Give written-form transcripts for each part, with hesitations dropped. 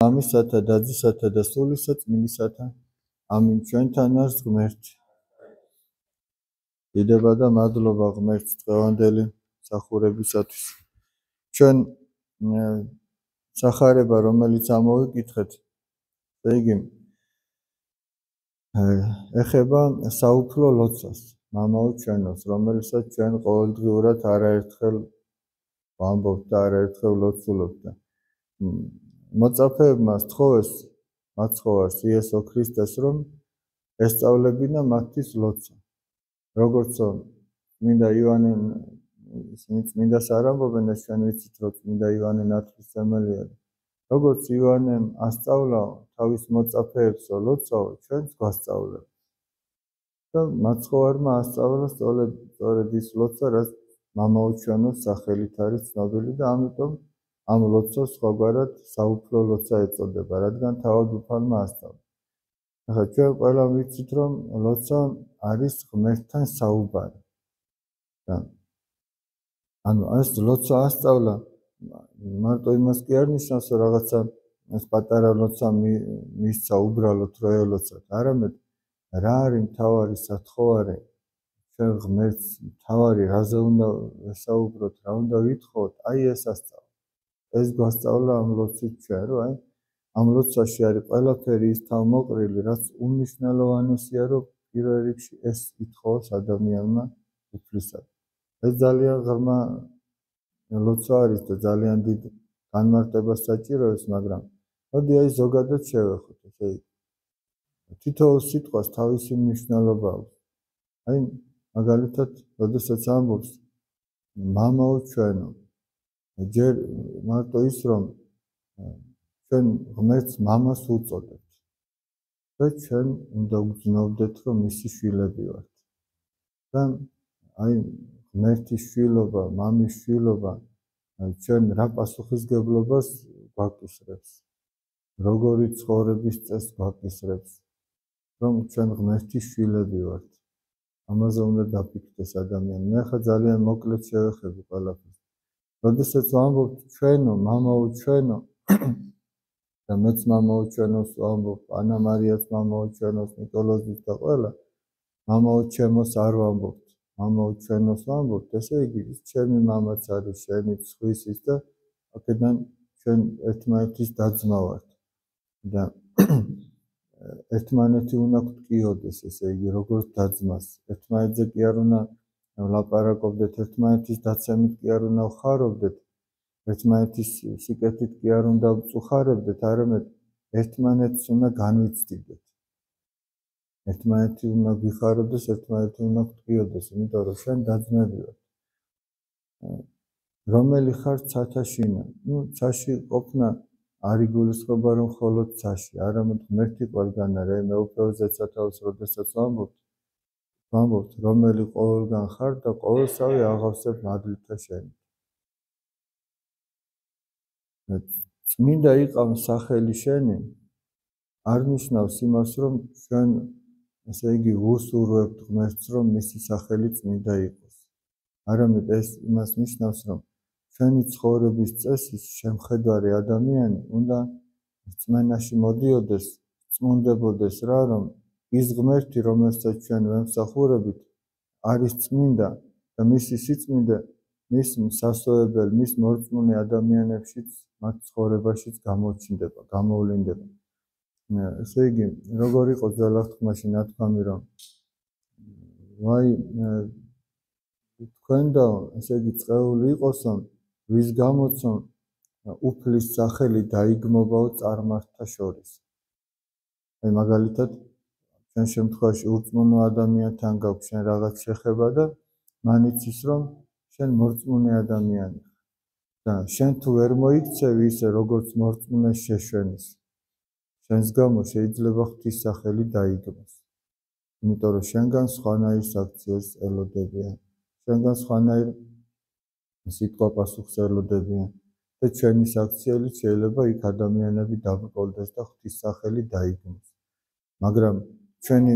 მამისათა და ძისათა და სულისა წმინდისათა. ამინ. ჩვენთან არის ღმერთი. დიდება და მადლობა ღმერთს დღევანდელი მსახურებისათვის. ჩვენ სახარება, რომელიც ამოვიკითხეთ, იგი ეხება საუფლო ლოცვას, მამაო ჩვენოს, რომელსაც ჩვენ ყოველდღიურად არაერთხელ ვამბობთ და არაერთხელ ლოცულობთ. მოწაფეებმა სთხოვეს მაცხოვარს იესო ქრისტეს, რომ ესწავლებინა მათთვის ლოცვა. როგორც წმინდა იოანე, ისინი წმინდას არ ამბობენ, ეს ჩვენ ვიცით, რომ წმინდა იოანე ნათლისმცემელია. როგორც იოანემ ასწავლა თავის მოწაფეებსო ლოცვაო, ჩვენც გვასწავლებ. და მაცხოვარმა ასწავლა სწორედ ის ლოცვა, რაც მამაო ჩვენოს სახელით არის ცნობილი და ამიტომ ამ ლოცვას სხვაგვარად საუფლო ლოცვა ეწოდება, რადგან თავად უფალმა ასწავლა. ახლა ჩვენ ყველა ვიცით, რომ ლოცვა არის ღმერთთან საუბარი. ანუ ეს ლოცვა ასწავლა მარტო იმას კი არ ნიშნავს, რომ რაღაცა ეს პატარა ლოცვა მისცა უბრალოდ როელოცად, არამედ რა არის მთავარი სათხოვარი, ჩვენ ღმერთს მთავარი რაზე უნდა ვესაუბროთ, რა უნდა ვითხოვოთ, აი ეს ასწავლა. ეს გვასწავლა ამ ლოცვით ჩვენ, რომ აი ამ ლოცვაში არის ყველაფერი ის თავმოყრილი, რაც უმნიშვნელოვანესია, რომ პირველ რიგში ეს ითხოვოს ადამიანმა უფლისად. ეს ძალიან ღრმა ლოცვა არის და ძალიან დიდ განმარტებას საჭიროებს, მაგრამ მოდი აი ზოგადად შევეხოთ, ესე იგი. თითოეულ სიტყვას თავისი მნიშვნელობა აქვს. აი მაგალითად, როდესაც ამბობს მამაო ჩვენო, ჯერ მარტო ის, რომ ჩვენ ღმერთს მამას უწოდებთ და ჩვენ უნდა ვგრძნობდეთ, რომ მისი შვილები ვართ. და აი ღმერთის შვილობა, მამის შვილობა ჩვენ რა პასუხისგებლობას გვაკისრებს, როგორი ცხოვრების წესს გვაკისრებს, რომ ჩვენ ღმერთის შვილები ვართ. ამაზე უნდა დაფიქრდეს ადამიანი. მე ხა ძალიან მოკლედ შევეხები ყველაფერს. როდესაც ვამბობთ ჩვენო, მამაო ჩვენო და მეც მამაო ჩვენოს ვამბობ, ანა მარიაც მამაო ჩვენოს, ნიკოლოზის და ყველა, მამაო ჩემოს არ ვამბობთ, მამაო ჩვენოს ვამბობთ, ესე იგი ის ჩემი მამაც არის, შენიც, სხვისიც და აქედან ჩვენ ერთმანეთის დაძმა ვართ. და ერთმანეთი უნდა გვტკიოდეს, ესე იგი როგორც დაძმას. ერთმანეთზე კი არ უნდა ვლაპარაკობდეთ, ერთმანეთის დაცემით კი არ უნდა ვხარობდეთ, ერთმანეთის სიკეთით კი არ უნდა ვწუხარებდეთ, არამედ ერთმანეთს უნდა განვიცდიდეთ. ერთმანეთი უნდა გვიხაროდეს, ერთმანეთი უნდა გვტკიოდეს, იმიტომ რომ ჩვენ დაძმები ვართ. რომელი ხარ ცათაშინა? ცაში ყოფნა არ იგულისხმება, რომ მხოლოდ ცაში, არამედ ღმერთი ყველგან არის. მეუფეოზე ცათავს, როდესაც ვამბობთ, რომელი ყოველგან ხარ და ყოველსავე აღავსებ მადლითა შენით. წმინდა იყავ სახელი შენი არ ნიშნავს იმას, რომ ჩვენ ესე იგი ვუსურვებთ ღმერთს, რომ მისი სახელი წმინდა იყოს. არამედ ეს იმას ნიშნავს, რომ ჩვენი ცხოვრების წესის შემხედარი ადამიანი უნდა რწმენაში მოდიოდეს, წმუნდებოდეს რა, რომ ის ღმერთი, რომელსაც ჩვენ ვემსახურებით, არის წმინდა და მისი სიწმინდე მის სასწორებელ, მის მორწმუნე ადამიანებშიც, მათ ცხოვრებაშიც გამოჩნდება, გამოვლინდება. ესე იგი, როგორ იყო ძველაღთქმაში ნათქვამი, რომ ვაი თქვენ და ესე იგი წყეული იყოსონ, ვის გამოცონ უფლის სახელი დაიგმობაო წარმართთა შორის. აი მაგალითად, ჩვენ შემთხვევაში ურწმუნო ადამიანთან გაქვს შენ რაღაც შეხება და მან იცის, რომ შენ მორწმუნე ადამიანი ხარ და შენ თუ ვერ მოიქცევი ისე, როგორც მორწმუნეს შეშვენის, შენს გამო შეიძლება ღვთის სახელი დაიგმოს. იმიტომ რომ შენგან სხვანაირ საქციელს ელოდებიან, შენგან სხვანაირ სიტყვა პასუხს ელოდებიან და ჩვენი საქციელით შეიძლება იქ ადამიანები დაბრკოლდეს და ღვთის სახელი დაიგმოს. მაგრამ ჩვენი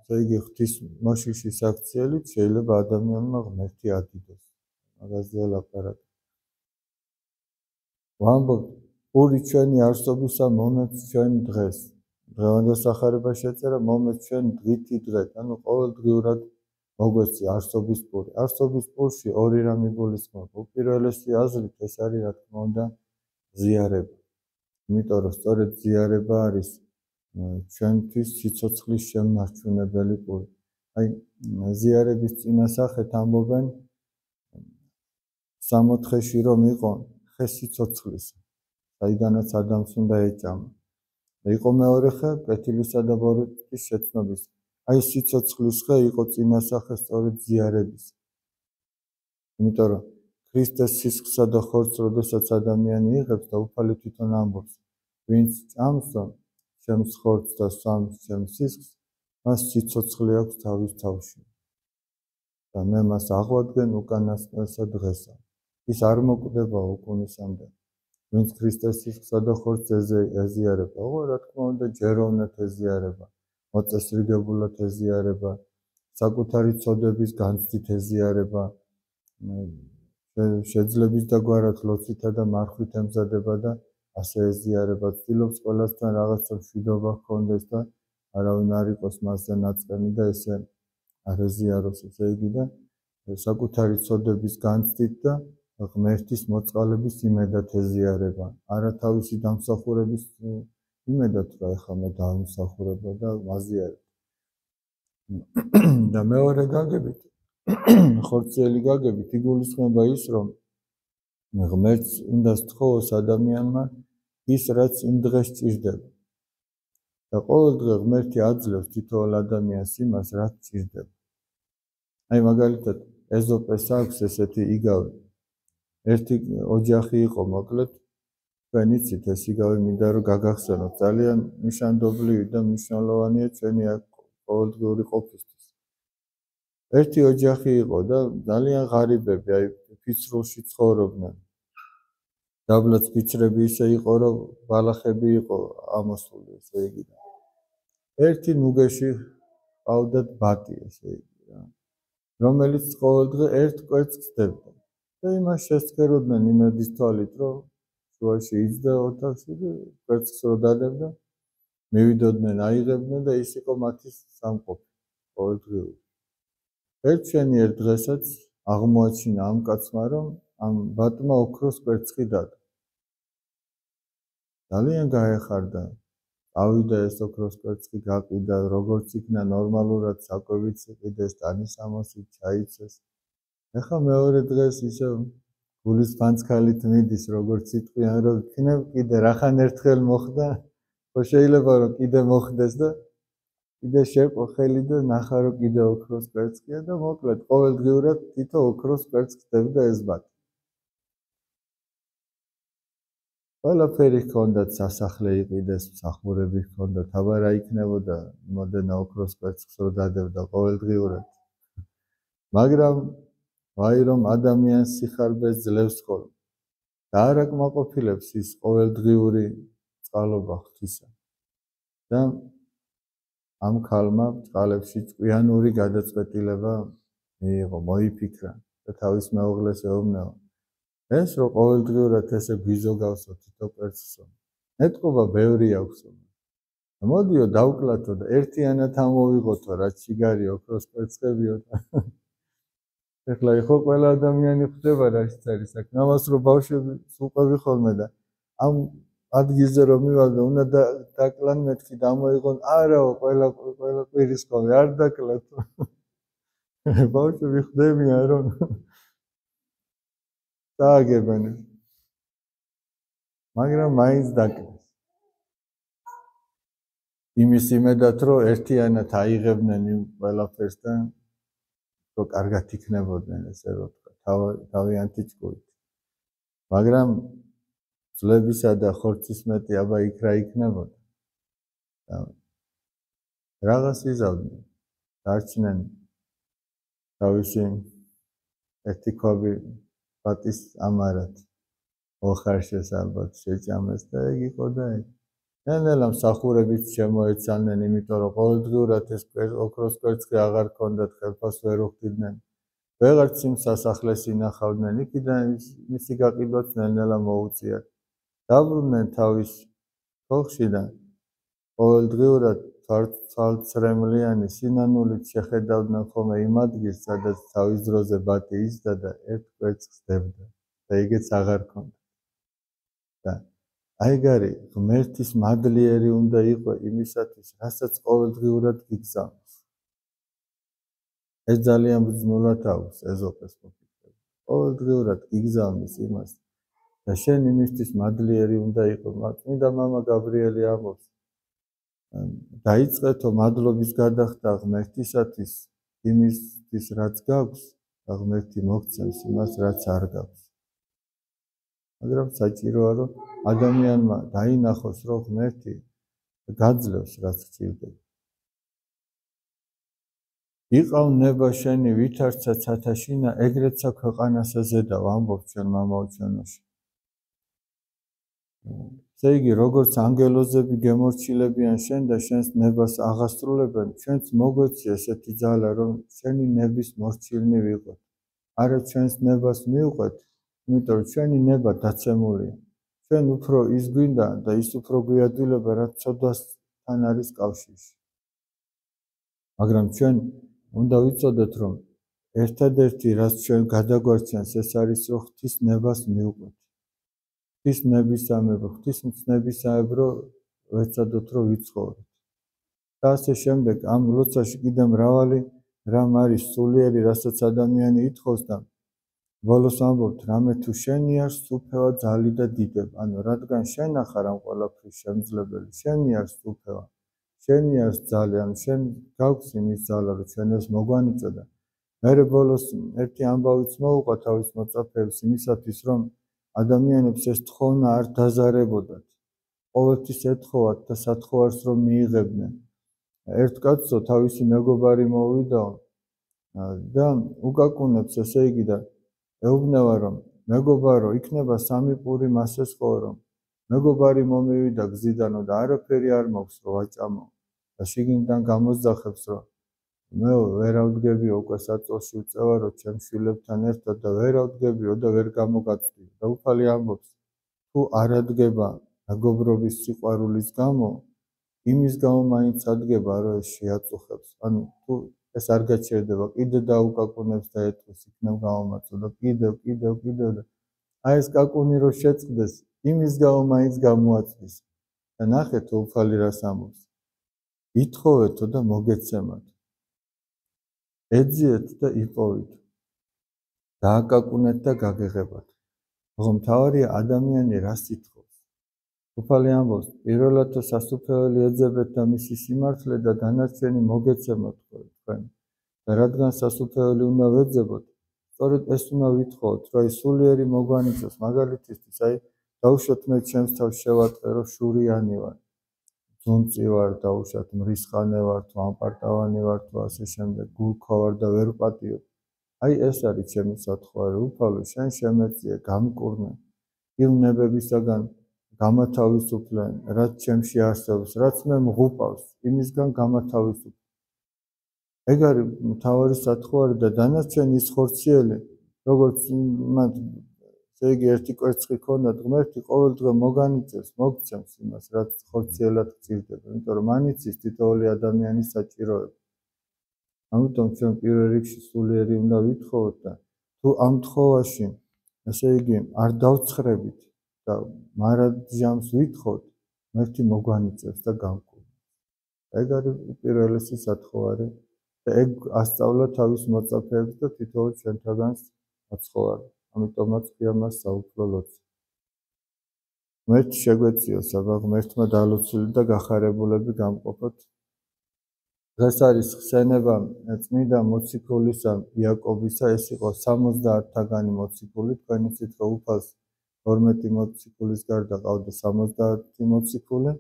ესე იგი ღვთის მოშიშის საქციელით შეიძლება ადამიანმა ღმერთი ადიდოს. მაგაზეა ლაპარაკი. ვამბობ, პური ჩვენი არსობისა მომეც ჩვენ დღეს. დღევანდელ სახარება შეწერა მომეც ჩვენ დღითი დღეთ, ანუ ყოველდღიურად მოგვეცი არსობის პური. არსობის პურში ორი რამ იგულისხმება. უპირველესი აზრით ეს არის რა თქმა უნდა ზიარება. იმიტომ რომ სწორედ ზიარება არის ჩვენთვის სიცოცხლის შემნარჩუნებელი პური. აი ზიარების წინასახეთ ამბობენ 60-ში რომ იყო ხე სიცოცხლისა, საიდანაც ადამიანს უნდა ეჭამა. იყო მეორე ხე კეთილისა და ბოროტების შეცნობის. აი სიცოცხლის ხე იყო წინასახე სწორედ ზიარების. იმიტომ რომ ქრისტეს სისხლსა და ხორცს როდესაც ადამიანი იღებს და უფალი თვითონ ამბობს, ვინც ჭამს ჩემს ხორცს და სვამს ჩემს სისხლს, მას სიცოცხლე აქვს თავის თავში. და მე მას აღვადგენ უკანასკნელსა დღესა. ის არ მოკვდება უკუნისამდე. ვინც ქრისტეს სისხლსა და ხორცს ეზიარება, რა თქმა უნდა ჯეროვნად ეზიარება, მოწესრიგებულად ეზიარება, საკუთარი ცოდების განცდით ეზიარება, შეძლების და გვარად ლოცვითა და მარხვით ემზადება და ასე ეზიარება, ცდილობს ყველასთან რაღაცა მშვიდობა ჰქონდეს და არავინ არ იყოს მასზე ნაწყენი და ესე არ ეზიაროს, ესე იგი და საკუთარი ცოდების განცდით და ღმერთის მოწყალების იმედად ეზიარება, არა თავისი დამსახურების იმედად, რომ ეხლა მე დავიმსახურებო და ვაზიარებ. და მეორე გაგებით, ხორციელი გაგებით იგულისხმება ის, რომ ღმერთს უნდა სთხოვოს ადამიანმა ის, რაც იმ დღეს ჭირდება. და ყოველ დღე ღმერთი აძლევს თითოეულ ადამიანს იმას, რაც ჭირდება. აი მაგალითად, ეზოპეს აქვს ესეთი იგავი. ერთი ოჯახი იყო მოკლედ, თქვენ იცით ეს იგავი მინდა რომ გაგახსენოთ, ძალიან ნიშანდობლივი და მნიშვნელოვანია ჩვენი ყოველდღიური ყოფისთვის. ერთი ოჯახი იყო და ძალიან ღარიბები, აი ფიცრულში ცხოვრობდნენ. დაბლაც ფიცრები ისე იყო, რომ ბალახები იყო ამოსული, ესე იგი. ერთი ნუგეში ყავდათ ბატი, ესე იგი რა, რომელიც ყოველდღე ერთ კვერცხს ხდებდა. და იმას შესწეროდნენ იმედის თვალით, რომ შუაში იჯდა ოთახში და კვერცხს რო დადებდა, მივიდოდნენ, აიღებდნენ და ის იყო მათი სამყოფი ყოველდღიური. ერთ შენიერ დღესაც აღმოაჩინა ამ კაცმა, რომ ამ ბატმა ოქროს კვერცხი დადო. ძალიან გაეხარდა. ავიდა ეს ოქროს კვერცხი გაყიდა, როგორც იქნა ნორმალურად საკვებიც იყიდეს, ტანის ამოსით ჩაიცეს. ეხლა მეორე დღეს ისე გულის ფანცქალით მიდის, როგორც იტყვიან, რომ იქნებ კიდე რახან ერთხელ მოხდა, ხო შეიძლება რომ კიდე მოხდეს და კიდე შეყო ხელი და ნახა რომ კიდე ოქროს კვერცხია და მოკლედ ყოველდღიურად თითო ოქროს კვერცხს ხდებდა ეს ბატი. ყველაფერი ჰქონდათ, სასახლე იყიდეს, მსახურები ჰქონდათ, აბა რა იქნებოდა იმოდენა ოქროს კვერცხს რო დადებდა ყოველდღიურად. მაგრამ ვაი რომ ადამიანს სიხარბეს ძლევს ხოლმე და არ აკმაყოფილებს ის ყოველდღიური წყალობა ღვთისა. და ამ ქალმა წყალებში ჭკვიანური გადაწყვეტილება მიიღო, მოიფიქრა და თავის მეუღლეს ეუბნება, ეს რომ ყოველდღიურად ესე გვიზოგავსო თითო კვერცხსო, მეტყობა ბევრი აქვსო. მოდიო დავკლათო და ერთიანად ამოვიღოთო, რაც შიგარი ოქროს კვერცხებიო და ეხლა ხო ყველა ადამიანი ხდება რაშიც არის საქმე. ამას რომ ბავშვები სულყვები ხოლმე და ამ ადგილზე რომ მივალ და უნდა დაკლან მეთქი და ამოიღონ, არაო ყველა კვირის ხოლმე არ დაკლათო. ბავშვები ხდებიან რომ დააგებენ. მაგრამ მაინც დაკლეს. იმის იმედად რომ ერთიანად აიღებდნენ იმ ყველაფერს და რომ კარგად იქნებოდნენ ესე რომ თავიანთი ჭკუით. მაგრამ ძლებისა და ხორცის მეტი აბა იქ რა იქნებოდა. რაღაც იზავდნენ, დარჩნენ თავისი ერთი ქვაბი ბატის ამარად. ოხარშეს ალბათ შეჭამეს და ეგ იყო და ეგ. ნელ-ნელა მსახურებიც შემოეცალნენ, იმიტომ რომ ყოველდღიურად ეს ოქროს კვერცხი აღარ ჰქონდათ, ხელფას ვერ უხდიდნენ. ვეღარც იმ სასახლეს ინახავდნენ, იქიდან მისი გაყიდვაც ნელ-ნელა მოუწიათ. დაბრუნდნენ თავის თოხში და ყოველდღიურად თვალწრემლიანი სინანულით შეხედავდნენ ხოლმე იმ ადგილს, სადაც თავის დროზე ბატი იჯდა და ერთ კვერცხს დებდა და იგეც აღარ ჰქონდა. და აიგარი ღმერთის მადლიერი უნდა იყო იმისათვის, რასაც ყოველდღიურად გიგზავნოს. ეს ძალიან ბრძნულად აქვს ეზოპეს მოფიქრება. ყოველდღიურად გიგზავნის იმას და შენ იმისთვის მადლიერი უნდა იყო. წმინდა მამა გაბრიელი ამბობს, დაიწყეთო მადლობის გადახდა ღმერთისათვის იმისთვის, რაც გაქვს და ღმერთი მოგცემს იმას, რაც არ გაქვს. მაგრამ საჭიროა, რომ ადამიანმა დაინახოს, რომ ღმერთი გაძლევს, რაც გჭირდება. იყავ ნება შენი ვითარცა ცათაშინა, ეგრეცა ქვეყანასა ზედავ, ამბობს ჩვენ მამაო ჩვენოში. ესე იგი, როგორც ანგელოზები გემორჩილებიან შენ და შენს ნებას აღასრულებენ, ჩვენც მოგვეცი ესეთი ძალა, რომ შენი ნების მორჩილნი ვიყოთ. არა ჩვენს ნებას მივყვეთ, იმიტომ რომ ჩვენი ნება დაცემულია. ჩვენ უფრო ის გვინდა და ის უფრო გვიადვილება, რაც ცოდვასთან არის კავშირში. მაგრამ ჩვენ უნდა ვიცოდეთ, რომ ერთადერთი, რაც ჩვენ გადაგვარჩენს, ეს არის, რომ ღვთის ნებას მივყვეთ. ღვთის ნებისამებრ, ღვთის მცნებისამებრ ვეცადოთ, რომ ვიცხოვროთ. და ასე შემდეგ, ამ ლოცვაში კიდე მრავალი რამ არის სულიერი, რასაც ადამიანი ითხოვს და ბოლოს ამბობთ, რამე თუ შენი არ სუფევა ძალი და დიდება. ანუ რადგან შენ ახარ ამ ყველაფრის შემძლებელი, შენი არ სუფევა, შენი არ ძალი, ანუ შენ გაქვს იმის ძალა, რომ ჩვენ ეს მოგვანიჭო და მერე ბოლოს ერთი ამბავიც მოუყვა თავის მოწაფეებს იმისათვის, რომ ადამიანებს ეს თხოვნა არ დაზარებოდათ. ყოველთვის ეთხოვათ და სათხოვარს რომ მიიღებდნენ. ერთ კაცო თავისი მეგობარი მოვიდაო და უკაკუნებს, ესე იგი და ეუბნება, რომ მეგობარო, იქნება 3 პური მასეს ხო, რომ მეგობარი მომივიდა გზიდანო და არაფერი არ მაქვს რომ ვაჭამო და შიგნიდან გამოსძახებს, რომ მე ვერავდგები უკვე საწოლში ვწევარო ჩემ შვილებთან ერთად და ვერავდგებიო და ვერ გამოგაწვდი. და უფალი ამბობს, თუ არ ადგება მეგობრობის სიყვარულის გამო, იმის გამო მაინც ადგება, რომ ეს შეაწუხებს. ანუ თუ ეს არ გაჩერდება, კიდე დაუკაკუნებს და ეტყვის, იქნებ გამომაწვო და კიდევ და აი ეს კაკუნი რო შეწყდეს, იმის გამო მაინც გამოაწვის. და ნახეთ უფალი რას ამბობს. ითხოვეთო და მოგეცემათ. ეძიეთ და იპოვით. დააკაკუნეთ და გაგეღებათ. მაგრამ მთავარია ადამიანი რას ითხოვს. უფალი ამბობს, პირველად სასუფეველი ეძებეთ და მისი სიმართლე და დანარჩენი მოგეცემოთ თქვენ. და რადგან სასუფეველი უნდა ვეძებოთ, სწორედ ეს უნდა ვითხოვოთ, რომ აი სულიერი მოგვანიჭოს. მაგალითისთვის, აი დაუშვათ მე ჩემს თავს შევატყე, რომ შურიანი ვარ, ძუნწი ვარ, დაუშვათ მრისხანე ვარ, თუ ამპარტავანი ვარ, თუ ასე შემდეგ, გულქვა ვარ და ვერ პატიობ. აი ეს არის ჩემი სათხოვარი. უფალო, შენ შემეწიე, გამკურნე, იმ ნებებისაგან გამათავისუფლე, რაც ჩემში არსებობს, რაც მე მღუპავს, იმისგან გამათავისუფლე. ეგ არის მთავარი სათხოვარი და დანარჩენი ის ხორციელი, როგორც მათ, ესე იგი ერთი კვერცხი ქონდათ, ღმერთი ყოველდღე მოგანიჭებს, მოგცემს იმას, რაც ხორციელად გჭირდება, იმიტომ რომ მან იცის თითოეული ადამიანის საჭიროება. ამიტომ ჩვენ პირველ რიგში სულიერი უნდა ვითხოვოთ და თუ ამ თხოვაში, ესე იგი, არ დავცხრებით და მარადჟამს ვითხოვთ, ღმერთი მოგვანიჭებს და გამკურნებს. ეგ არის უპირველესი სათხოვარი. და ეგ ასწავლა თავის მოწაფეებს და თითოეულ ჩვენთაგანს მაცხოვარი. ამიტომაც კი ამას საუფლო ლოცვა. ღმერთი შეგვეციოს, აბა ღმერთმა დალოცული და გახარებულები გამყოფოთ. დღეს არის ხსენება წმინდა მოციქულისა იაკობისა, ეს იყო 70-თაგანი მოციქული, თქვენ იცით, რომ უფალს 12 მოციქულის გარდა ყავდა 70 მოციქული.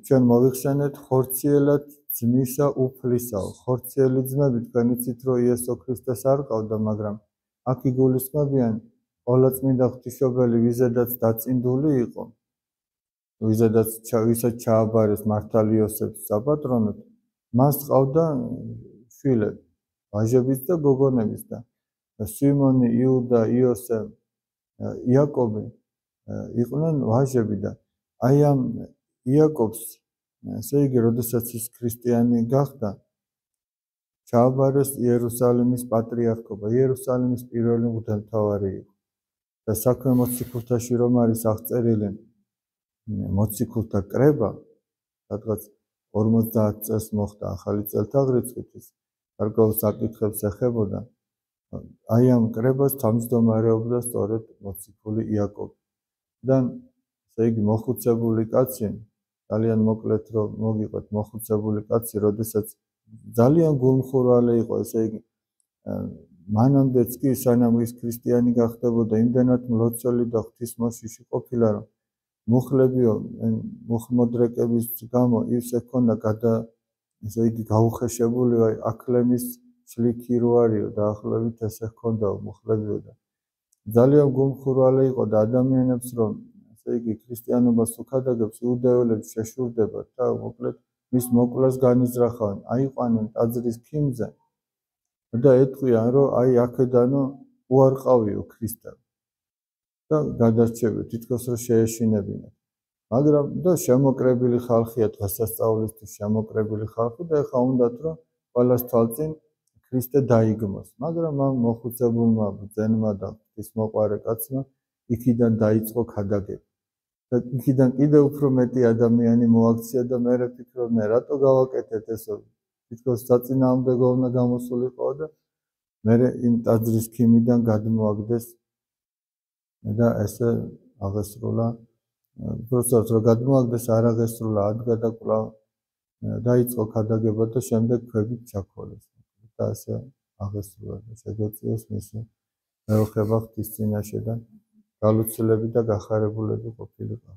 ჩვენ მოვიხსენეთ ხორციელად ძმისა უფლისაო. ხორციელი ძმები, თქვენ იცით, რომ იესო ქრისტეს არ ყავდა, მაგრამ აქ იგულისხმებიან ყველა წმინდა ღვთისმშობელი, ვიზედაც დაწინდული იყო, ვიზედაც ვისაც ჩააბარეს მართალი იოსებს საპატრონოდ, მას ყავდა შვილები, ვაჟებიც და გოგონებიც და სიმონი, იუდა, იოსე, იაკობი იყვნენ ვაჟები და აი ამ იაკობს, ესე იგი, როდესაც ის ქრისტიანი გახდა, ჩააბარეს იერუსალიმის პატრიარქობა, იერუსალიმის პირველი მღვდელმთავარი იყო და საქმე მოციქულთაში რომ არის აღწერილი მოციქულთა კრება, სადღაც 50 წელს მოხდა ახალი წელთაღრიცხვით, ის გარკვეულ საკითხებს ეხებოდა. აი ამ კრებას თავმჯდომარეობდა სწორედ მოციქული იაკობი. და ესე იგი მოხუცებული კაცი, ძალიან მოკლედ რომ მოგიყვეთ, მოხუცებული კაცი, როდესაც ძალიან გულმხურვალი იყო, ესე იგი მანამდეც კი სანამ ის ქრისტიანი გახდებოდა, იმდენად მლოცველი და ღვთისმოშიში ყოფილა, რომ მუხლებიო, მუხმოდრეკების გამო ისე ჰქონდა ესე იგი გაუხეშებული, აკლემის ცლიქი რო არისო, დაახლოებით ესე ჰქონდა მუხლებიო და ძალიან გულმხურვალი იყო და ადამიანებს რომ ესე იგი ქრისტიანობას უქადაგებს, იუდეველებს შეშურდებათ და მოკლედ მის მოკვლას განიზრახავენ, აიყვანენ ტაძრის ქიმზე და ეტყვიან, რომ აი აქედანო უარყავიო ქრისტე და გადარჩევიო, თითქოს რომ შეეშინებინათ. მაგრამ და შემოკრებილი ხალხია, დღესასწაულისთვის შემოკრებილი ხალხი და ეხლა უნდათ რომ ყველას თვალწინ ქრისტე დაიგმოს. მაგრამ ამ მოხუცებულმა ბრძენმა და ღვთისმოყვარე კაცმა იქიდან დაიწყო ქადაგება. და იქიდან კიდევ უფრო მეტი ადამიანი მოაქცია და მე ვფიქრობ, რატო გავაკეთეთ ესო? თითქოს საწინააღმდეგო უნდა გამოსულიყო და მე იმ ტაძრის ქიმიდან გადმოაგდეს და ესე აღესრულა. უბრალოდ რომ გადმოაგდეს, არ აღესრულა, ადგა და კვლავ დაიწყო ქადაგება და შემდეგ ქვებით ჩაქოლეს. და ასე აღესრულა და შეგვეწიოს მისი მეოხება ღვთის წინაშე და გალოცულები და გახარებულები ყოფილიყო.